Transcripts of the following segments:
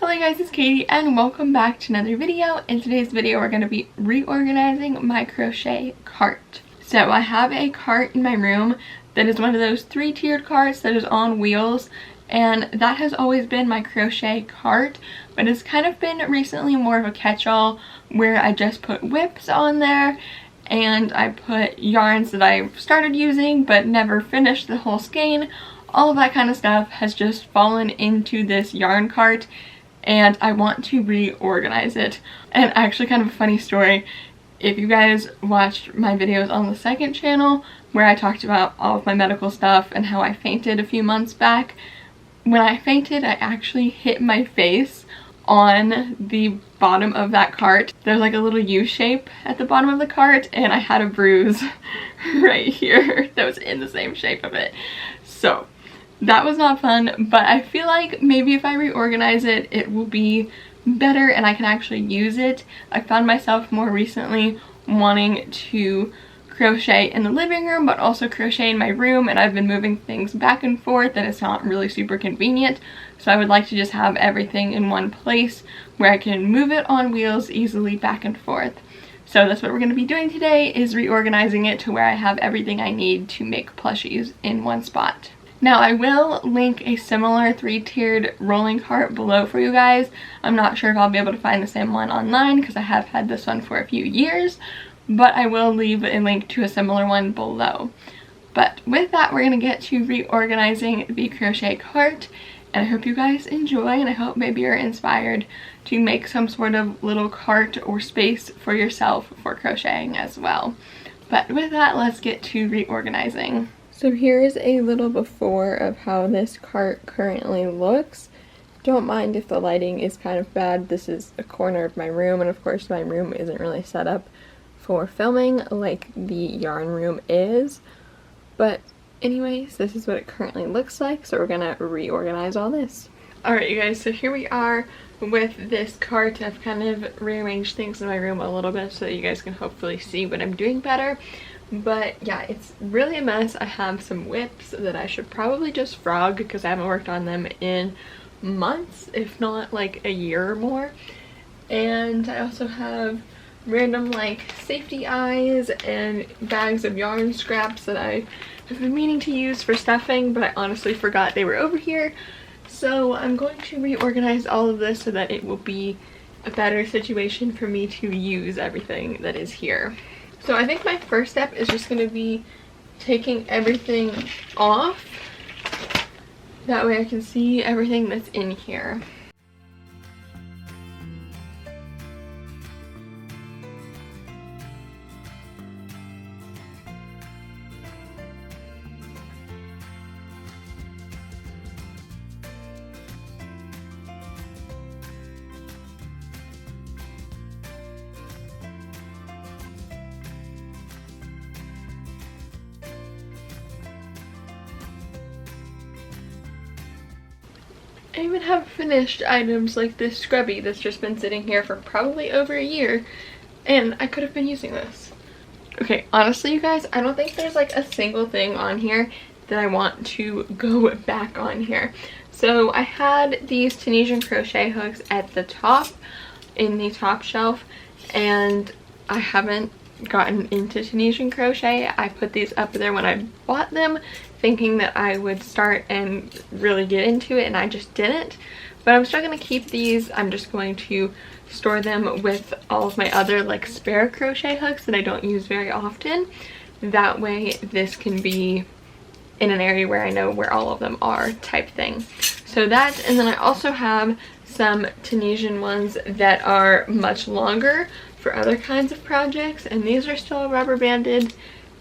Hello guys, it's Katie and welcome back to another video. In today's video we're going to be reorganizing my crochet cart. So I have a cart in my room that is one of those 3-tiered carts that is on wheels, and that has always been my crochet cart, but it's kind of been recently more of a catch-all where I just put whips on there and I put yarns that I started using but never finished the whole skein. All of that kind of stuff has just fallen into this yarn cart, and I want to reorganize it. And actually, kind of a funny story, if you guys watched my videos on the second channel where I talked about all of my medical stuff and how I fainted a few months back, when I fainted I actually hit my face on the bottom of that cart. There's like a little U shape at the bottom of the cart, and I had a bruise right here that was in the same shape of it. So that was not fun, but I feel like maybe if I reorganize it, it will be better and I can actually use it. I found myself more recently wanting to crochet in the living room, but also crochet in my room, and I've been moving things back and forth and it's not really super convenient. So I would like to just have everything in one place where I can move it on wheels easily back and forth. So that's what we're going to be doing today, is reorganizing it to where I have everything I need to make plushies in one spot. Now I will link a similar 3-tiered rolling cart below for you guys. I'm not sure if I'll be able to find the same one online because I have had this one for a few years, but I will leave a link to a similar one below. But with that, we're going to get to reorganizing the crochet cart, and I hope you guys enjoy, and I hope maybe you're inspired to make some sort of little cart or space for yourself for crocheting as well. But with that, let's get to reorganizing. So here's a little before of how this cart currently looks. Don't mind if the lighting is kind of bad. This is a corner of my room, and of course my room isn't really set up for filming like the yarn room is. But anyways, this is what it currently looks like, so we're gonna reorganize all this. Alright you guys, so here we are with this cart. I've kind of rearranged things in my room a little bit so that you guys can hopefully see what I'm doing better. But yeah, it's really a mess. I have some whips that I should probably just frog because I haven't worked on them in months, if not like a year or more. And I also have random like safety eyes and bags of yarn scraps that I have been meaning to use for stuffing, but I honestly forgot they were over here. So I'm going to reorganize all of this so that it will be a better situation for me to use everything that is here. So I think my first step is just going to be taking everything off. That way I can see everything that's in here. I even have finished items like this scrubby that's just been sitting here for probably over a year, and I could have been using this. Okay, honestly you guys, I don't think there's like a single thing on here that I want to go back on here. So I had these Tunisian crochet hooks at the top, in the top shelf, and I haven't gotten into Tunisian crochet. I put these up there when I bought them, thinking that I would start and really get into it, and I just didn't. But I'm still going to keep these. I'm just going to store them with all of my other like spare crochet hooks that I don't use very often. That way this can be in an area where I know where all of them are, type thing. So that, and then I also have some Tunisian ones that are much longer for other kinds of projects, and these are still rubber banded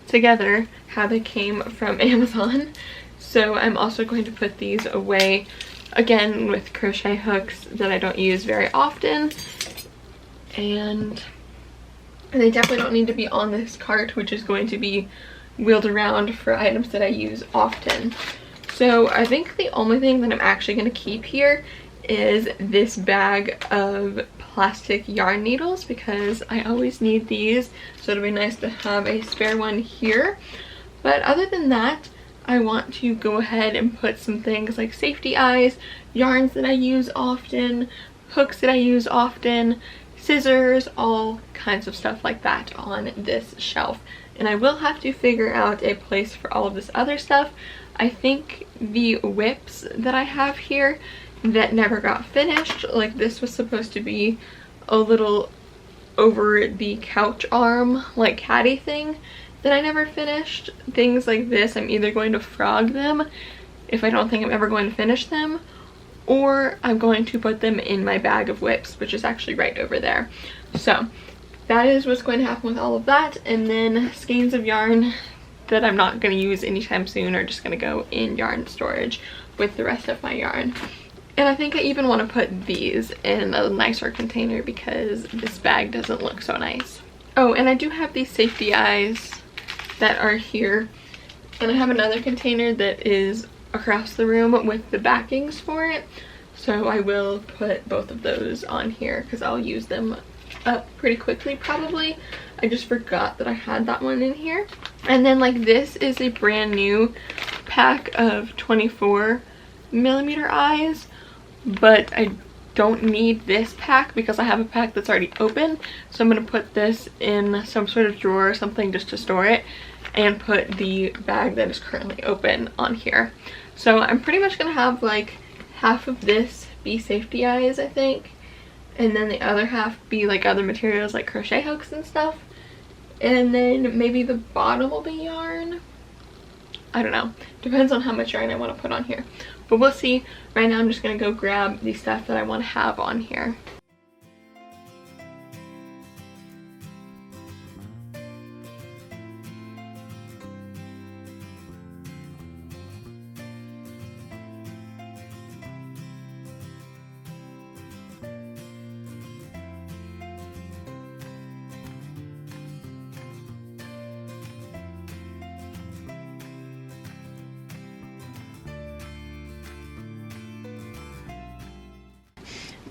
together how they came from Amazon. So I'm also going to put these away, again with crochet hooks that I don't use very often, and they definitely don't need to be on this cart, which is going to be wheeled around for items that I use often. So I think the only thing that I'm actually going to keep here is this bag of plastic yarn needles, because I always need these, so it'll be nice to have a spare one here. But other than that, I want to go ahead and put some things like safety eyes, yarns that I use often, hooks that I use often, scissors, all kinds of stuff like that on this shelf. And I will have to figure out a place for all of this other stuff. I think the whips that I have here that never got finished, like this was supposed to be a little over the couch arm like caddy thing that I never finished. Things like this, I'm either going to frog them if I don't think I'm ever going to finish them, or I'm going to put them in my bag of whips, which is actually right over there. So that is what's going to happen with all of that. And then skeins of yarn that I'm not going to use anytime soon are just going to go in yarn storage with the rest of my yarn. And I think I even want to put these in a nicer container because this bag doesn't look so nice. Oh, and I do have these safety eyes that are here. And I have another container that is across the room with the backings for it. So I will put both of those on here because I'll use them up pretty quickly probably. I just forgot that I had that one in here. And then like this is a brand new pack of 24mm eyes, but I don't need this pack because I have a pack that's already open. So I'm going to put this in some sort of drawer or something just to store it, and put the bag that is currently open on here. So I'm pretty much going to have like half of this be safety eyes, I think, and then the other half be like other materials like crochet hooks and stuff, and then maybe the bottom will be yarn. I don't know, depends on how much yarn I want to put on here, but we'll see. Right now I'm just going to go grab the stuff that I want to have on here.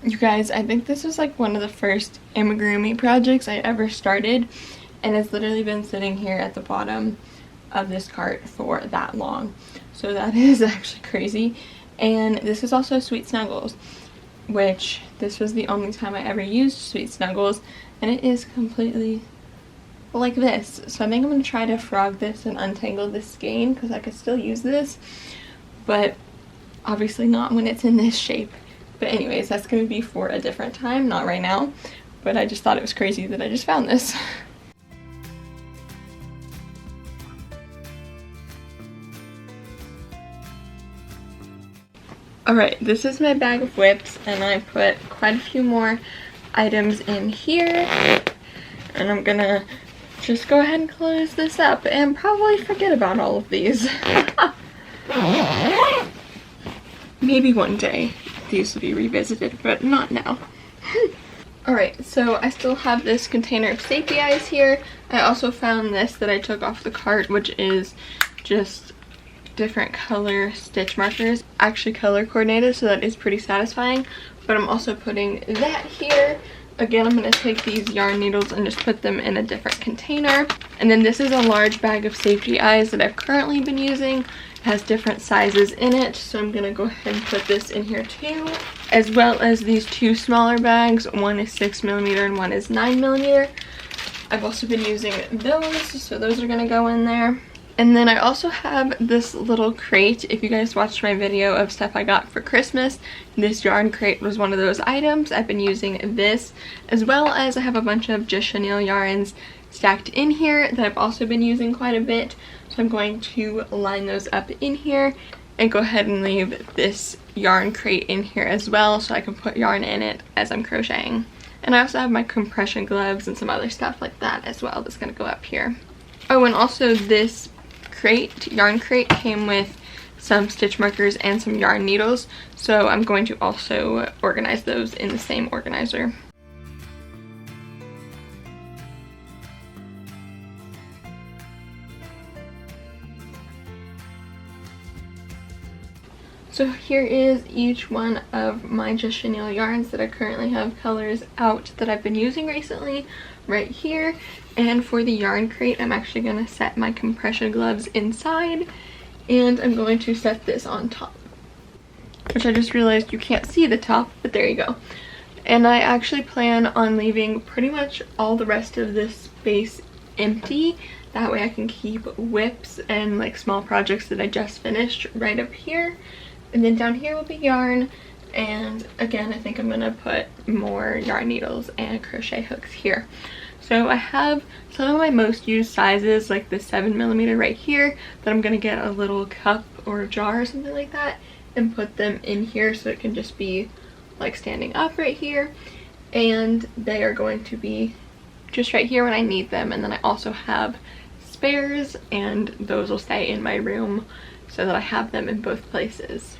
You guys, I think this was like one of the first amigurumi projects I ever started, and it's literally been sitting here at the bottom of this cart for that long. So that is actually crazy. And this is also Sweet Snuggles, which this was the only time I ever used Sweet Snuggles, and it is completely like this. So I think I'm going to try to frog this and untangle this skein because I could still use this, but obviously not when it's in this shape. But anyways, that's going to be for a different time, not right now. But I just thought it was crazy that I just found this. Alright, this is my bag of whips, and I put quite a few more items in here. And I'm gonna just go ahead and close this up and probably forget about all of these. Maybe one day these will be revisited, but not now. Alright, so I still have this container of safety eyes here. I also found this that I took off the cart, which is just different color stitch markers, actually color coordinated, so that is pretty satisfying. But I'm also putting that here. Again, I'm going to take these yarn needles and just put them in a different container. And then this is a large bag of safety eyes that I've currently been using. Has different sizes in it, so I'm gonna go ahead and put this in here too, as well as these two smaller bags. One is 6mm and one is 9mm. I've also been using those, so those are gonna go in there. And then I also have this little crate. If you guys watched my video of stuff I got for Christmas, this yarn crate was one of those items. I've been using this, as well as I have a bunch of just chenille yarns stacked in here that I've also been using quite a bit. So I'm going to line those up in here and go ahead and leave this yarn crate in here as well, so I can put yarn in it as I'm crocheting. And I also have my compression gloves and some other stuff like that as well that's going to go up here. Oh, and also this crate, yarn crate, came with some stitch markers and some yarn needles, so I'm going to also organize those in the same organizer. So here is each one of my just chenille yarns that I currently have colors out that I've been using recently right here. And for the yarn crate, I'm actually going to set my compression gloves inside, and I'm going to set this on top, which I just realized you can't see the top, but there you go. And I actually plan on leaving pretty much all the rest of this space empty. That way I can keep whips and like small projects that I just finished right up here. And then down here will be yarn. And again, I think I'm gonna put more yarn needles and crochet hooks here. So I have some of my most used sizes, like the 7mm right here, that I'm gonna get a little cup or a jar or something like that and put them in here so it can just be like standing up right here. And they are going to be just right here when I need them. And then I also have spares, and those will stay in my room so that I have them in both places.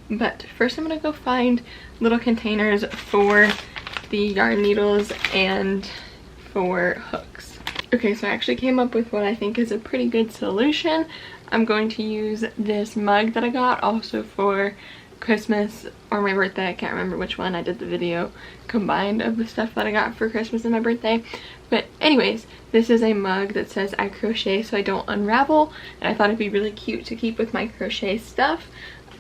But first I'm gonna go find little containers for the yarn needles and for hooks. Okay, so I actually came up with what I think is a pretty good solution. I'm going to use this mug that I got also for Christmas or my birthday. I can't remember which one. I did the video combined of the stuff that I got for Christmas and my birthday. But anyways, this is a mug that says I crochet so I don't unravel, and I thought it'd be really cute to keep with my crochet stuff.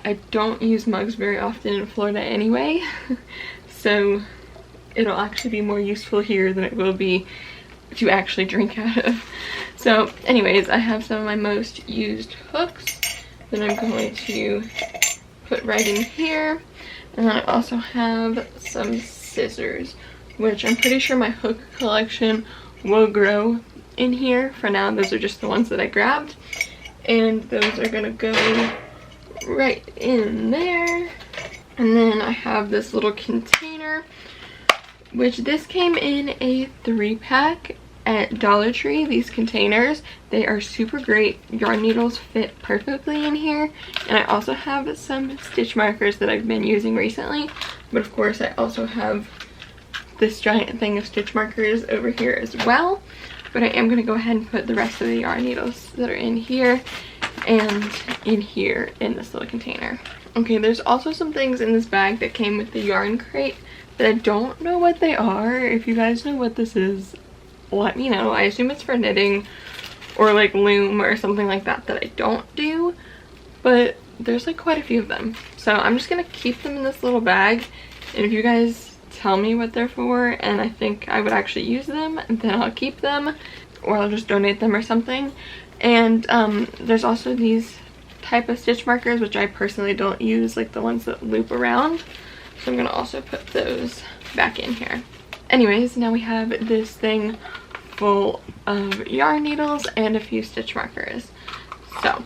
I don't use mugs very often in Florida anyway, so it'll actually be more useful here than it will be to actually drink out of. So anyways, I have some of my most used hooks that I'm going to put right in here. And then I also have some scissors, which I'm pretty sure my hook collection will grow in here. For now, those are just the ones that I grabbed. And those are gonna go right in there. And then I have this little container, which this came in a 3-pack at Dollar Tree. These containers, they are super great. Yarn needles fit perfectly in here. And I also have some stitch markers that I've been using recently, but of course I also have this giant thing of stitch markers over here as well. But I am going to go ahead and put the rest of the yarn needles that are in here and in here in this little container. Okay, there's also some things in this bag that came with the yarn crate that I don't know what they are. If you guys know what this is, let me know. I assume it's for knitting or like loom or something like that that I don't do, but there's like quite a few of them. So I'm just gonna keep them in this little bag, and if you guys tell me what they're for and I think I would actually use them, then I'll keep them, or I'll just donate them or something. And there's also these type of stitch markers, which I personally don't use, like the ones that loop around. So I'm gonna also put those back in here. Anyways, now we have this thing full of yarn needles and a few stitch markers. So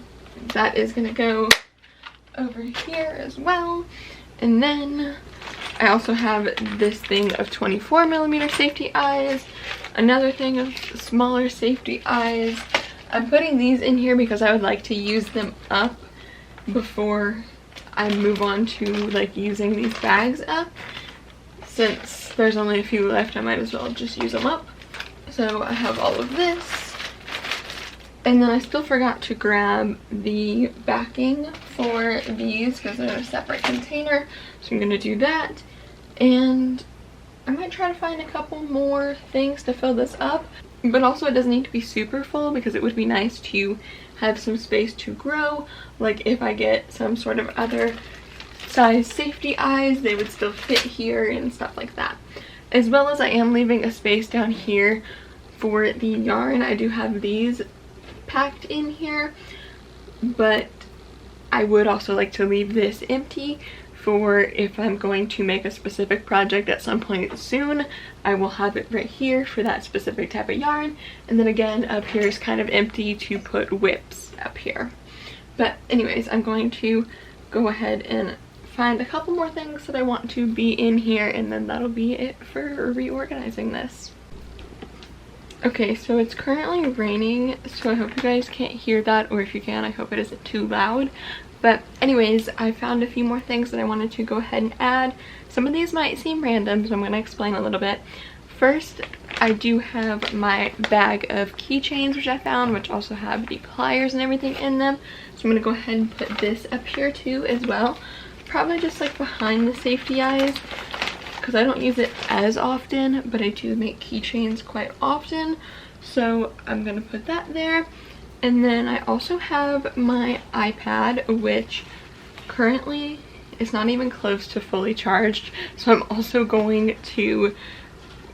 that is gonna go over here as well. And then I also have this thing of 24mm safety eyes, another thing of smaller safety eyes. I'm putting these in here because I would like to use them up before I move on to like using these bags up. Since there's only a few left, I might as well just use them up. So I have all of this. And then I still forgot to grab the backing for these because they're in a separate container. So I'm gonna do that. And I might try to find a couple more things to fill this up. But also it doesn't need to be super full because it would be nice to have some space to grow. Like if I get some sort of other size safety eyes, they would still fit here and stuff like that. As well as I am leaving a space down here for the yarn. I do have these packed in here, but I would also like to leave this empty for if I'm going to make a specific project at some point soon. I will have it right here for that specific type of yarn. And then again, up here is kind of empty to put whips up here. But anyways, I'm going to go ahead and find a couple more things that I want to be in here, and then that'll be it for reorganizing this. Okay, so it's currently raining, so I hope you guys can't hear that, or if you can, I hope it isn't too loud. But anyways, I found a few more things that I wanted to go ahead and add. Some of these might seem random, so I'm going to explain a little bit. First, I do have my bag of keychains, which I found, which also have the pliers and everything in them. So I'm going to go ahead and put this up here too as well. Probably just like behind the safety eyes, because I don't use it as often, but I do make keychains quite often. So I'm going to put that there. And then I also have my iPad, which currently it's not even close to fully charged, so I'm also going to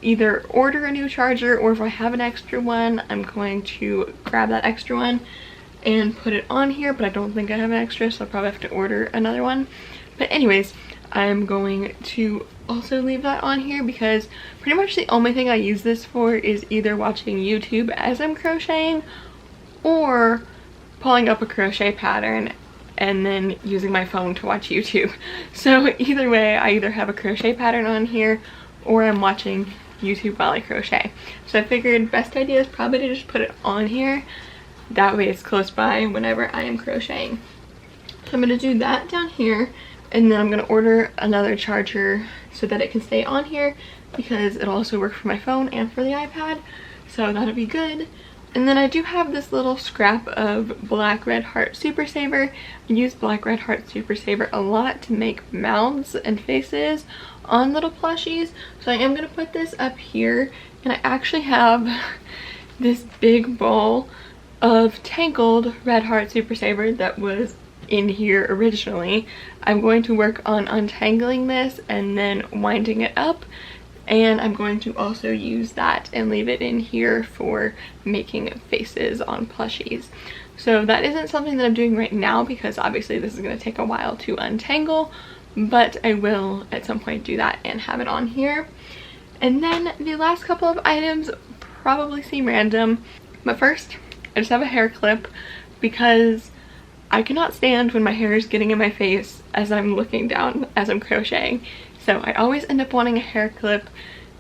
either order a new charger, or if I have an extra one, I'm going to grab that extra one and put it on here, but I don't think I have an extra, so I'll probably have to order another one. But anyways, I'm going to also leave that on here because pretty much the only thing I use this for is either watching YouTube as I'm crocheting or pulling up a crochet pattern and then using my phone to watch YouTube. So either way, I either have a crochet pattern on here or I'm watching YouTube while I crochet. So I figured best idea is probably to just put it on here. That way it's close by whenever I am crocheting. So I'm going to do that down here, and then I'm going to order another charger so that it can stay on here because it'll also work for my phone and for the iPad. So that'll be good. And then I do have this little scrap of Black Red Heart Super Saver. I use Black Red Heart Super Saver a lot to make mouths and faces on little plushies. So I am going to put this up here, and I actually have this big ball of Tangled Red Heart Super Saver that was in here originally. I'm going to work on untangling this and then winding it up, and I'm going to also use that and leave it in here for making faces on plushies. So that isn't something that I'm doing right now because obviously this is going to take a while to untangle, but I will at some point do that and have it on here. And then the last couple of items probably seem random, but first I just have a hair clip because I cannot stand when my hair is getting in my face as I'm looking down as I'm crocheting. So I always end up wanting a hair clip,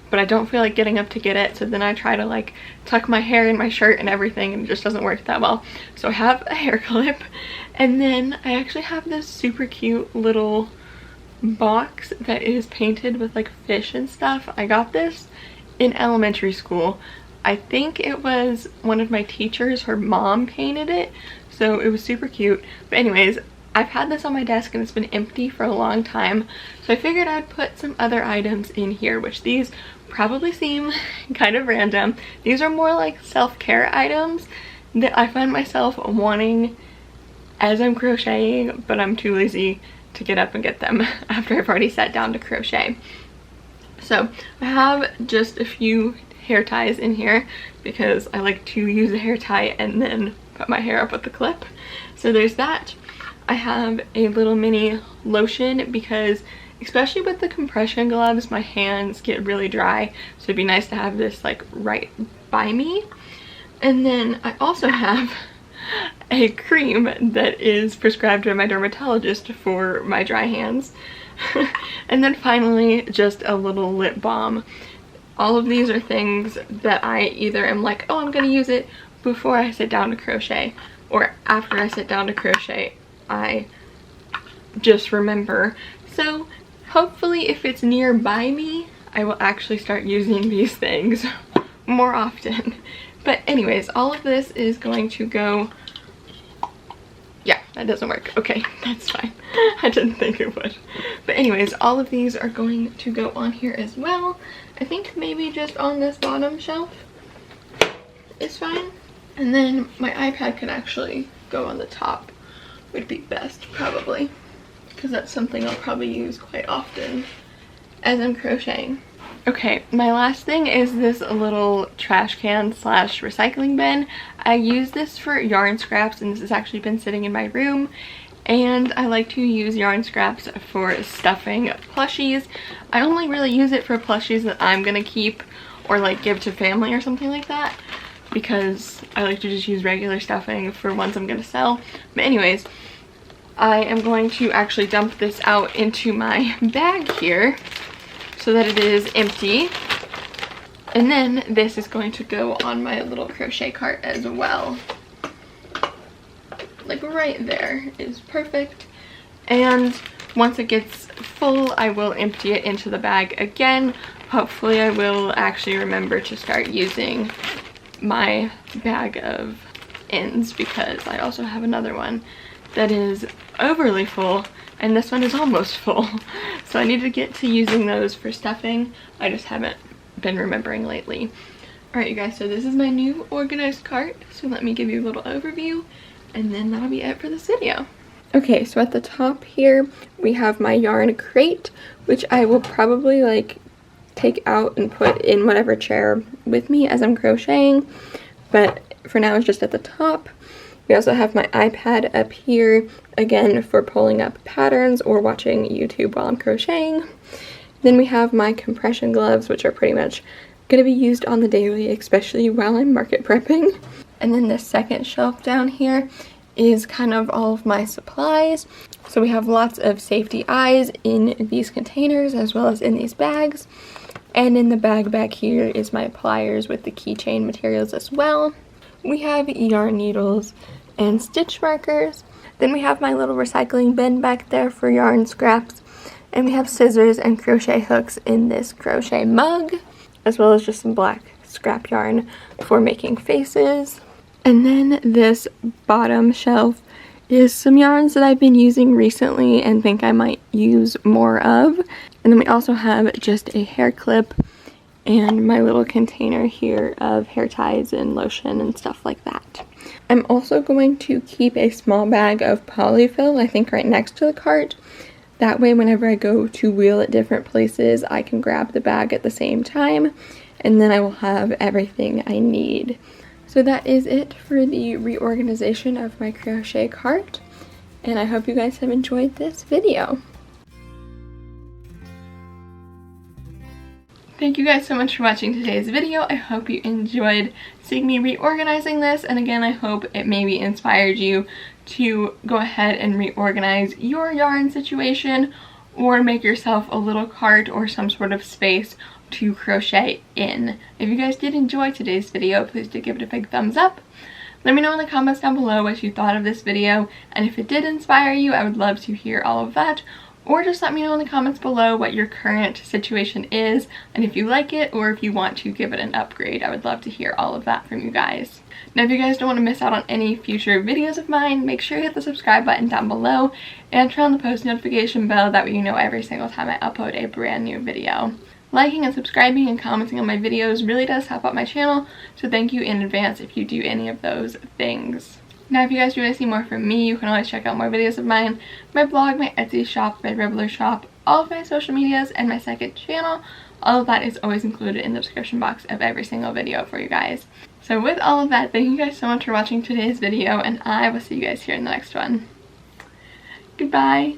but I don't feel like getting up to get it. So then I try to like tuck my hair in my shirt and everything, and it just doesn't work that well. So I have a hair clip, and then I actually have this super cute little box that is painted with like fish and stuff. I got this in elementary school. I think it was one of my teachers, her mom painted it, so it was super cute. But anyways, I've had this on my desk and it's been empty for a long time, so I figured I'd put some other items in here, which these probably seem kind of random. These are more like self-care items that I find myself wanting as I'm crocheting, but I'm too lazy to get up and get them after I've already sat down to crochet. So I have just a few hair ties in here because I like to use a hair tie and then put my hair up with the clip. So there's that. I have a little mini lotion because especially with the compression gloves my hands get really dry, so it'd be nice to have this like right by me. And then I also have a cream that is prescribed by my dermatologist for my dry hands. And then finally just a little lip balm. All of these are things that I either am like, oh, I'm gonna use it before I sit down to crochet, or after I sit down to crochet I just remember. So hopefully if it's nearby me I will actually start using these things more often. But anyways, all of this is going to go, yeah, that doesn't work. Okay, that's fine. I didn't think it would. But anyways, all of these are going to go on here as well. I think maybe just on this bottom shelf is fine. And then my iPad can actually go on the top, would be best probably, because that's something I'll probably use quite often as I'm crocheting. Okay, my last thing is this little trash can slash recycling bin. I use this for yarn scraps, and this has actually been sitting in my room, and I like to use yarn scraps for stuffing plushies. I only really use it for plushies that I'm gonna keep or like give to family or something like that, because I like to just use regular stuffing for ones I'm gonna sell. But anyways, I am going to actually dump this out into my bag here so that it is empty. And then this is going to go on my little crochet cart as well. Like right there is perfect. And once it gets full, I will empty it into the bag again. Hopefully I will actually remember to start using my bag of ends, because I also have another one that is overly full and this one is almost full. So I need to get to using those for stuffing. I just haven't been remembering lately. Alright you guys, so this is my new organized cart. So let me give you a little overview and then that'll be it for this video. Okay, so at the top here, we have my yarn crate, which I will probably like take out and put in whatever chair with me as I'm crocheting, but for now it's just at the top. We also have my iPad up here, again for pulling up patterns or watching YouTube while I'm crocheting. Then we have my compression gloves, which are pretty much going to be used on the daily, especially while I'm market prepping. And then the second shelf down here is kind of all of my supplies. So we have lots of safety eyes in these containers as well as in these bags. And in the bag back here is my pliers with the keychain materials as well. We have yarn needles and stitch markers. Then we have my little recycling bin back there for yarn scraps. And we have scissors and crochet hooks in this crochet mug, as well as just some black scrap yarn for making faces. And then this bottom shelf is some yarns that I've been using recently and think I might use more of. And then we also have just a hair clip and my little container here of hair ties and lotion and stuff like that. I'm also going to keep a small bag of polyfill, I think right next to the cart. That way whenever I go to wheel at different places, I can grab the bag at the same time, and then I will have everything I need. So that is it for the reorganization of my crochet cart, and I hope you guys have enjoyed this video. Thank you guys so much for watching today's video. I hope you enjoyed seeing me reorganizing this, and again, I hope it maybe inspired you to go ahead and reorganize your yarn situation or make yourself a little cart or some sort of space to crochet in. If you guys did enjoy today's video, please do give it a big thumbs up. Let me know in the comments down below what you thought of this video, and if it did inspire you, I would love to hear all of that. Or just let me know in the comments below what your current situation is, and if you like it or if you want to give it an upgrade. I would love to hear all of that from you guys. Now, if you guys don't want to miss out on any future videos of mine, make sure you hit the subscribe button down below and turn on the post notification bell. That way you know every single time I upload a brand new video. Liking and subscribing and commenting on my videos really does help out my channel, so thank you in advance if you do any of those things. Now, if you guys do want to see more from me, you can always check out more videos of mine, my blog, my Etsy shop, my Rebler shop, all of my social medias, and my second channel. All of that is always included in the description box of every single video for you guys. So with all of that, thank you guys so much for watching today's video, and I will see you guys here in the next one. Goodbye!